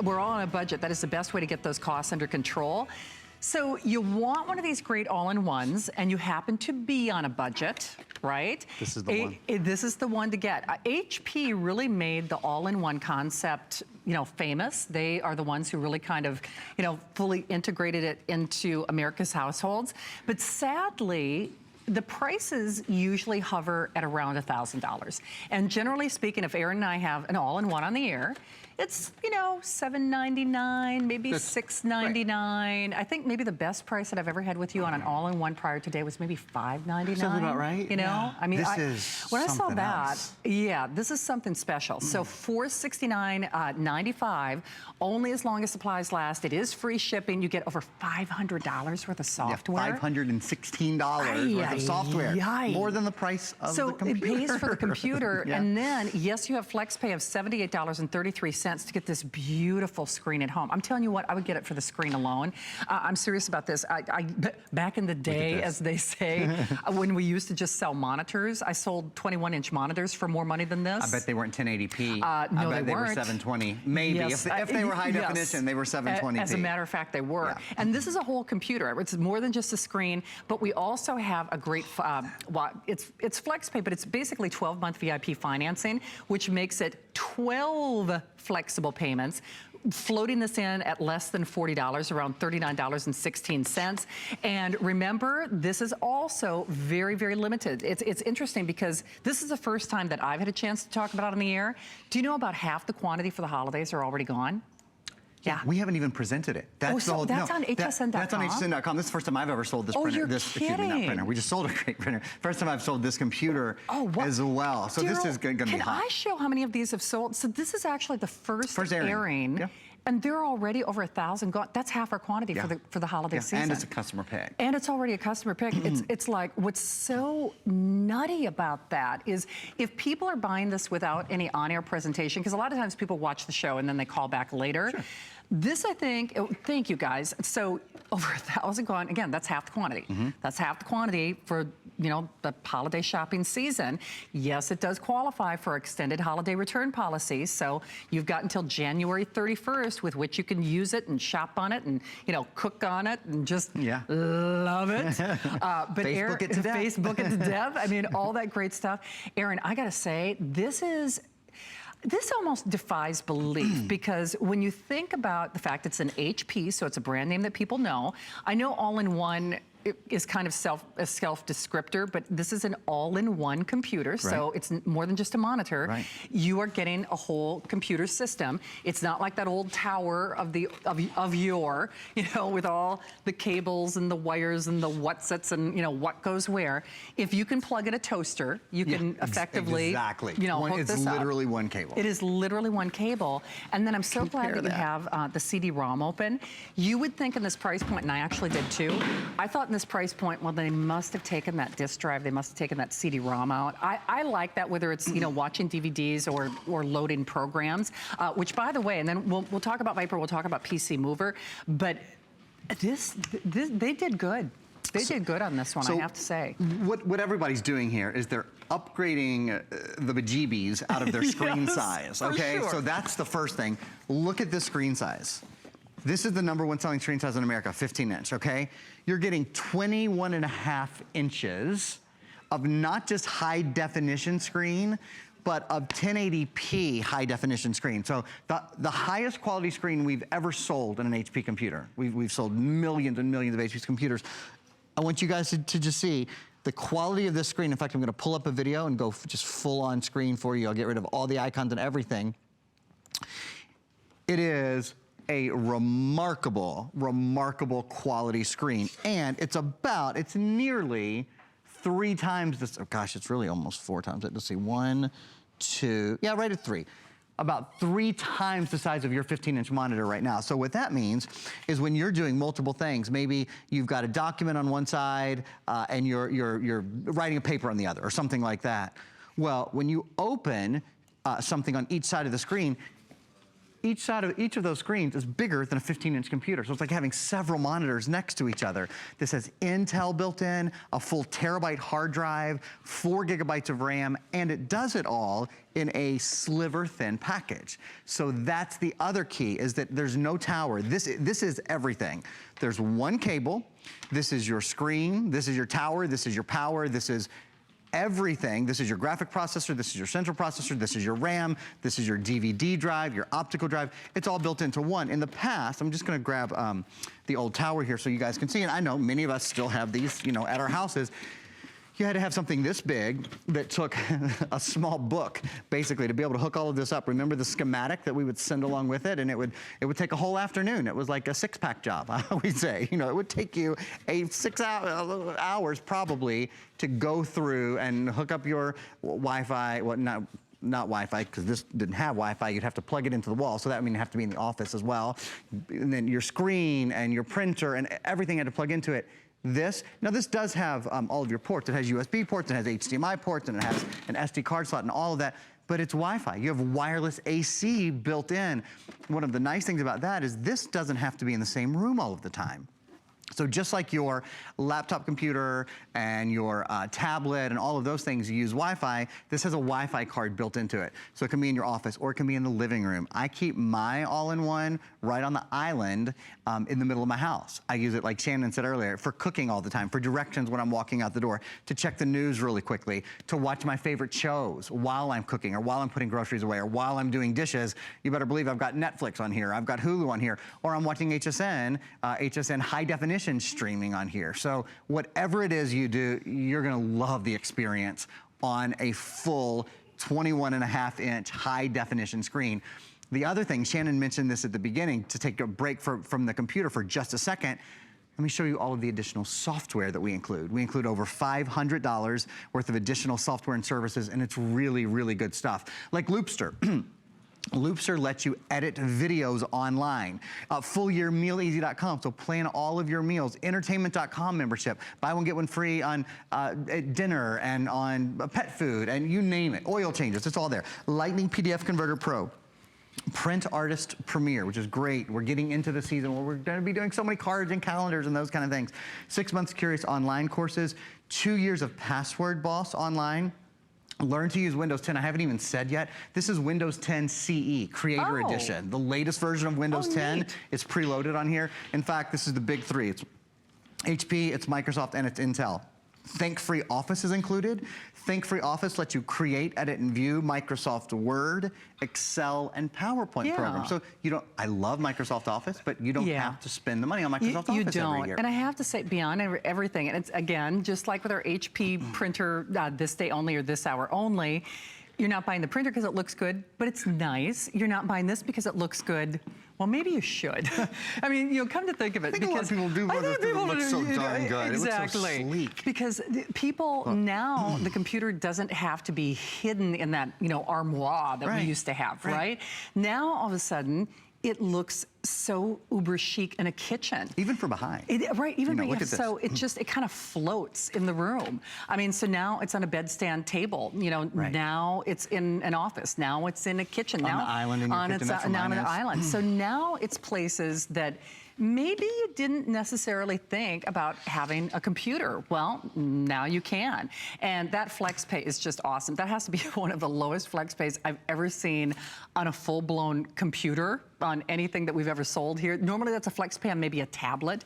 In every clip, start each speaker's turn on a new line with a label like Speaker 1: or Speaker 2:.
Speaker 1: We're all on a budget. That is the best way to get those costs under control. So you want one of these great all-in-ones, and you happen to be on a budget, right?
Speaker 2: This is the one.
Speaker 1: This is the one to get. HP really made the all-in-one concept, famous. They are the ones who really kind of, fully integrated it into America's households. But sadly, the prices usually hover at around $1,000. And generally speaking, if Aaron and I have an all-in-one on the air, it's, $7.99, maybe $6.99. Right. I think maybe the best price that I've ever had with you on an all-in-one prior today was maybe $5.99.
Speaker 2: Sounds about right.
Speaker 1: Yeah. I mean, when I saw that,
Speaker 2: else.
Speaker 1: Yeah, this is something special. So $469.95, only as long as supplies last. It is free shipping. You get over $500 worth of software.
Speaker 2: Yeah, $516 worth of software. More than the price of the computer.
Speaker 1: So it pays for the computer. Yeah. And then, yes, you have flex pay of $78.33 to get this beautiful screen at home. I'm telling you what, I would get it for the screen alone. I'm serious about this. Back in the day, as they say, when we used to just sell monitors, I sold 21-inch monitors for more money than this.
Speaker 2: I bet they weren't 1080p.
Speaker 1: No,
Speaker 2: I bet they were
Speaker 1: weren't.
Speaker 2: 720. Maybe.
Speaker 1: Yes,
Speaker 2: if they were high definition, they were 720p.
Speaker 1: As a matter of fact, they were.
Speaker 2: Yeah.
Speaker 1: And this is a whole computer. It's more than just a screen, but we also have a great, it's flex pay, but it's basically 12-month VIP financing, which makes it 12 flexible payments, floating this in at less than $40, around $39.16. And remember, this is also very, very limited. It's interesting because this is the first time that I've had a chance to talk about it on the air. Do you know about half the quantity for the holidays are already gone? Yeah.
Speaker 2: We haven't even presented it. That's
Speaker 1: on HSN.com?
Speaker 2: That's on HSN.com. This is the first time I've ever sold this printer.
Speaker 1: You're kidding.
Speaker 2: Not printer. We just sold a great printer. First time I've sold this computer as well. So this is going to be hot.
Speaker 1: Can I show how many of these have sold? So this is actually the first airing.
Speaker 2: Yeah.
Speaker 1: And they're already over 1,000 gone. That's half our quantity for the holiday season.
Speaker 2: And it's a customer pick.
Speaker 1: And it's already a customer pick. It's like, what's so nutty about that is if people are buying this without any on-air presentation, because a lot of times people watch the show and then they call back later. Sure. This, I think, thank you guys. So over 1,000 gone, again, that's half the quantity. That's half the quantity for, the holiday shopping season. Yes, it does qualify for extended holiday return policy. So you've got until January 31st with which you can use it and shop on it and, cook on it and just love it. But
Speaker 2: Facebook it to death.
Speaker 1: Facebook it to death. I mean, all that great stuff. Aaron, I got to say, this almost defies belief because when you think about the fact it's an HP, so it's a brand name that people know. I know all-in-one is kind of a self-descriptor, but this is an all-in-one computer, so it's more than just a monitor. You are getting a whole computer system. It's not like that old tower of yore, with all the cables and the wires and the whatsits and what goes where. If you can plug in a toaster, you can effectively hook this up.
Speaker 2: It's literally one cable.
Speaker 1: It is literally one cable. And then I'm so glad that you have the CD-ROM open. You would think in this price point, and I actually did too, I thought in this price point, well, they must have taken that disk drive, they must have taken that CD-ROM out. I like that, whether it's watching DVDs or loading programs, which by the way, and then we'll talk about Viper, we'll talk about PC Mover, but they did good. They did good on this one, I have to say.
Speaker 2: What everybody's doing here is they're upgrading the bejeebies out of their screen size, okay?
Speaker 1: Sure.
Speaker 2: So that's the first thing. Look at this screen size. This is the #1 selling screen size in America, 15-inch, okay? You're getting 21.5 inches of not just high definition screen, but of 1080p high definition screen. So the highest quality screen we've ever sold in an HP computer. We've sold millions and millions of HP computers. I want you guys to just see the quality of this screen. In fact, I'm gonna pull up a video and go just full on screen for you. I'll get rid of all the icons and everything. It is a remarkable, remarkable quality screen. And it's nearly 3 times this, oh gosh, it's really almost 4 times it. Let's see, 1, 2, yeah, right at 3. About 3 times the size of your 15-inch monitor right now. So what that means is when you're doing multiple things, maybe you've got a document on one side and you're writing a paper on the other or something like that. Well, when you open something on each side of the screen, each of those screens is bigger than a 15-inch computer. So it's like having several monitors next to each other. This has Intel built in, a full terabyte hard drive, 4 gigabytes of RAM, and it does it all in a sliver thin package. So that's the other key, is that there's no tower. This is everything. There's one cable. This is your screen. This is your tower. This is your power. This is everything. This is your graphic processor. This is your central processor. This is your RAM. This is your DVD drive, your optical drive. It's all built into one. In the past, I'm just gonna grab the old tower here so you guys can see, and I know many of us still have these, you know, at our houses. You had to have something this big that took a small book, basically, to be able to hook all of this up. Remember the schematic that we would send along with it? And it would take a whole afternoon. It was like a 6-pack job, I would say. You know, it would take you 6 hours probably to go through and hook up your Wi-Fi, well, not Wi-Fi, because this didn't have Wi-Fi. You'd have to plug it into the wall, so that would mean you have to be in the office as well. And then your screen and your printer and everything had to plug into it. This does have all of your ports. It has USB ports, it has HDMI ports, and it has an SD card slot and all of that, but it's Wi-Fi. You have wireless AC built in. One of the nice things about that is this doesn't have to be in the same room all of the time. So just like your laptop computer and your tablet and all of those things use Wi-Fi, this has a Wi-Fi card built into it. So it can be in your office or it can be in the living room. I keep my all-in-one right on the island in the middle of my house. I use it, like Shannon said earlier, for cooking all the time, for directions when I'm walking out the door, to check the news really quickly, to watch my favorite shows while I'm cooking or while I'm putting groceries away or while I'm doing dishes. You better believe I've got Netflix on here, I've got Hulu on here, or I'm watching HSN high definition streaming on here. So whatever it is you do, you're gonna love the experience on a full 21.5-inch high definition screen. The other thing, Shannon mentioned this at the beginning, to take a break from the computer for just a second, let me show you all of the additional software that we include. We include over $500 worth of additional software and services, and it's really, really good stuff. Like Loopster. Loopster lets you edit videos online. Fullyearmealeasy.com, so plan all of your meals. Entertainment.com membership. Buy one, get one free on dinner and on pet food, and you name it. Oil changes, it's all there. Lightning PDF Converter Pro. Print Artist Premiere, which is great. We're getting into the season where we're gonna be doing so many cards and calendars and those kind of things. 6 months Curious online courses. 2 years of Password Boss online. Learn to use Windows 10. I haven't even said yet. This is Windows 10 CE, Creator Edition. The latest version of Windows 10 is preloaded on here. In fact, this is the big three. It's HP, it's Microsoft, and it's Intel. Think Free Office is included. Think Free Office lets you create, edit, and view Microsoft Word, Excel, and PowerPoint programs. So you don't, I love Microsoft Office, but you don't have to spend the money on Microsoft Office every year.
Speaker 1: And I have to say, beyond everything, and it's, again, just like with our HP printer, this day only or this hour only, you're not buying the printer because it looks good, but it's nice. You're not buying this because it looks good. Well, maybe you should. I mean, you know, come to think of it.
Speaker 2: I think a lot of people do, but it looks so darn good.
Speaker 1: Exactly.
Speaker 2: It looks so sleek.
Speaker 1: Because people now, the computer doesn't have to be hidden in that, you know, armoire that we used to have, right? Now, all of a sudden, it looks so uber chic in a kitchen.
Speaker 2: Even from behind.
Speaker 1: Right, even
Speaker 2: you know,
Speaker 1: behind. So it kind of floats in the room. I mean, so now it's on a bedstand table. You know, now it's in an office. Now it's in a kitchen.
Speaker 2: On
Speaker 1: now
Speaker 2: the island in your kitchen, that's
Speaker 1: now on an island. So now it's places that maybe you didn't necessarily think about having a computer. Well, now you can. And that FlexPay is just awesome. That has to be one of the lowest FlexPays I've ever seen on a full-blown computer, on anything that we've ever sold here. Normally that's a FlexPay on maybe a tablet,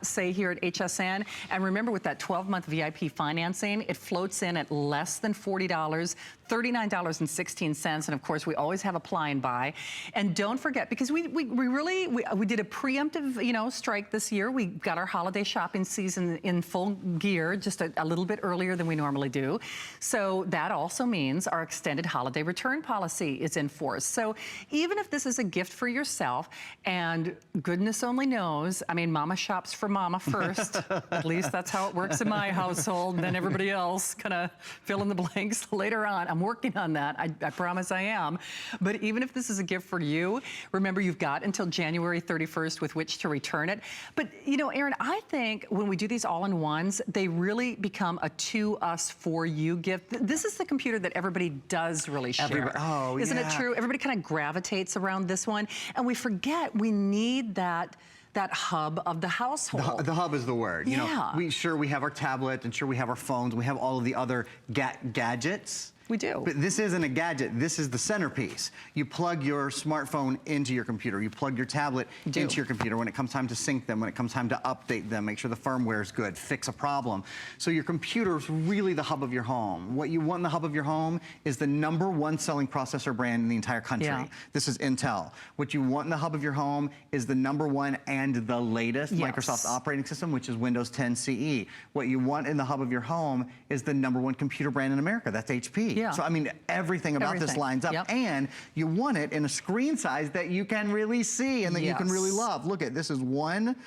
Speaker 1: say here at HSN. And remember, with that 12-month VIP financing, it floats in at less than $40, $39.16. And of course, we always have apply and buy. And don't forget, because we did a preemptive, you know, strike this year. We got our holiday shopping season in full gear, just a little bit earlier than we normally do. So that also means our extended holiday return policy is in force. So even if this is a gift for yourself, and goodness only knows, I mean, mama shops for mama first. At least that's how it works in my household. Then everybody else kind of fill in the blanks later on. I'm working on that. I promise I am. But even if this is a gift for you, remember, you've got until January 31st with which to return it. But, you know, Aaron, I think when we do these all-in-ones, they really become a to us, for you gift. This is the computer that everybody does really share. Isn't it true? Everybody kind of gravitates around this one. And we forget we need that hub of the household.
Speaker 2: The hub is the word. You
Speaker 1: Yeah.
Speaker 2: know, we have our tablet, and sure we have our phones, we have all of the other gadgets.
Speaker 1: We do.
Speaker 2: But this isn't a gadget, this is the centerpiece. You plug your smartphone into your computer, you plug your tablet into your computer when it comes time to sync them, when it comes time to update them, make sure the firmware is good, fix a problem. So your computer is really the hub of your home. What you want in the hub of your home is the #1 selling processor brand in the entire country.
Speaker 1: Yeah.
Speaker 2: This is Intel. What you want in the hub of your home is the #1 and the latest Microsoft operating system, which is Windows 10 CE. What you want in the hub of your home is the #1 computer brand in America, that's HP.
Speaker 1: Yeah.
Speaker 2: So I mean, everything about this lines up.
Speaker 1: Yep.
Speaker 2: And you want it in a screen size that you can really see and that you can really love. Look at this is 1,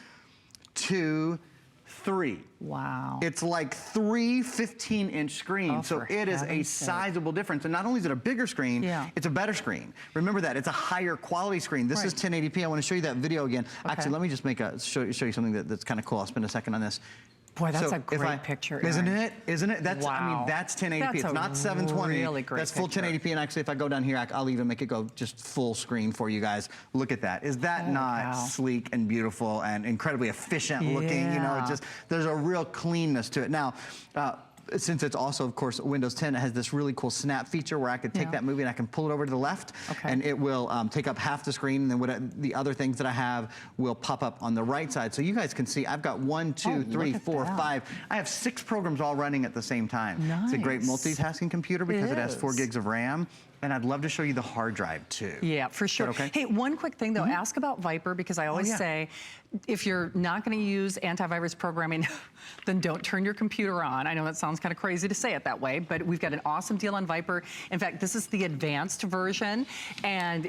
Speaker 2: 2, 3.
Speaker 1: Wow.
Speaker 2: It's like 3 15-inch screens. So it is a sizable difference. And not only is it a bigger screen, it's a better screen. Remember that, it's a higher quality screen. This is 1080p. I want to show you that video again. Actually, let me just make show you something that's kind of cool. I'll spend a second on this.
Speaker 1: Boy, that's a great picture,
Speaker 2: Isn't
Speaker 1: Aaron.
Speaker 2: it? Isn't it? That's, I mean, that's 1080p. It's not 720.
Speaker 1: Really great
Speaker 2: that's full
Speaker 1: picture.
Speaker 2: 1080p. And actually, if I go down here, I'll even make it go just full screen for you guys. Look at that. Is that not sleek and beautiful and incredibly efficient looking? You know, it just, there's a real cleanness to it. Now, since it's also, of course, Windows 10, it has this really cool snap feature where I could take that movie and I can pull it over to the left, and it will take up half the screen, and then the other things that I have will pop up on the right side. So you guys can see I've got 1, 2, 3, 4, 5. I have 6 programs all running at the same time. It's a great multitasking computer because it has 4 gigs of RAM. And I'd love to show you the hard drive too.
Speaker 1: Yeah, for sure.
Speaker 2: Okay?
Speaker 1: Hey, one quick thing though, ask about Viper, because I always say, if you're not gonna use antivirus programming, then don't turn your computer on. I know that sounds kind of crazy to say it that way, but we've got an awesome deal on Viper. In fact, this is the advanced version, and